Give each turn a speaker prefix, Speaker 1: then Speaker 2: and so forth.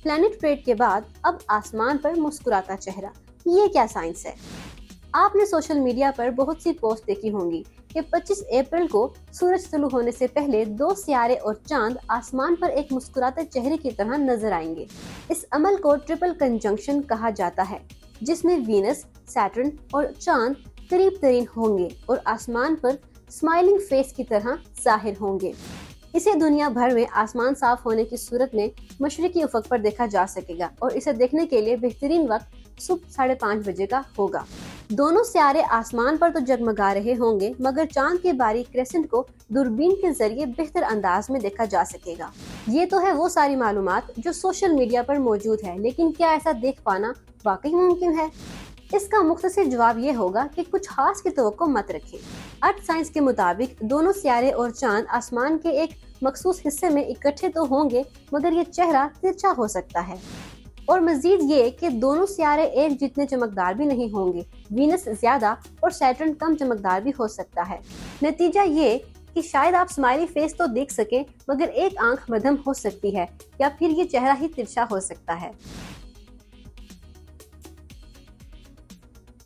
Speaker 1: Planet prayed के बाद अब आसमान पर मुस्कुराता चेहरा, ये क्या साइंस है? आपने सोशल मीडिया पर बहुत सी पोस्ट देखी होंगी कि 25 अप्रैल को सूरज तुलू होने से पहले 2 सितारे और चांद आसमान पर एक मुस्कुराते चेहरे की तरह नजर आएंगे। इस अमल को ट्रिपल कंजंक्शन कहा जाता है, जिसमें वीनस, सैटर्न और चांद करीब तरीन होंगे और आसमान पर स्माइलिंग फेस की तरह जाहिर होंगे। इसे दुनिया भर में आसमान साफ होने की सूरत में मशरिकी उफक पर देखा जा सकेगा और इसे देखने के लिए बेहतरीन वक्त सुबह 5:30 बजे का होगा। दोनों सितारे आसमान पर तो जगमगा रहे होंगे, मगर चांद के बारीक क्रेसेंट को दूरबीन के जरिए बेहतर अंदाज में देखा जा सकेगा। ये तो है वो सारी मालूमात जो सोशल मीडिया पर मौजूद है, लेकिन क्या ऐसा देख पाना वाकई मुमकिन है? इसका मुख्तसर जवाब ये होगा कि कुछ खास की तवक्को मत रखें। अर्थ साइंस के मुताबिक दोनों सितारे और चांद आसमान के एक मखसूस हिस्से में इकट्ठे तो होंगे, मगर ये चेहरा तिरछा हो सकता है। और मजीद ये कि दोनों सितारे एक जितने चमकदार भी नहीं होंगे, वीनस ज्यादा और सैटर्न कम चमकदार भी हो सकता है। नतीजा ये कि शायद आप स्माइली फेस तो देख सकें, मगर एक आंख मध्यम हो सकती है या फिर ये चेहरा ही तिरछा हो सकता है।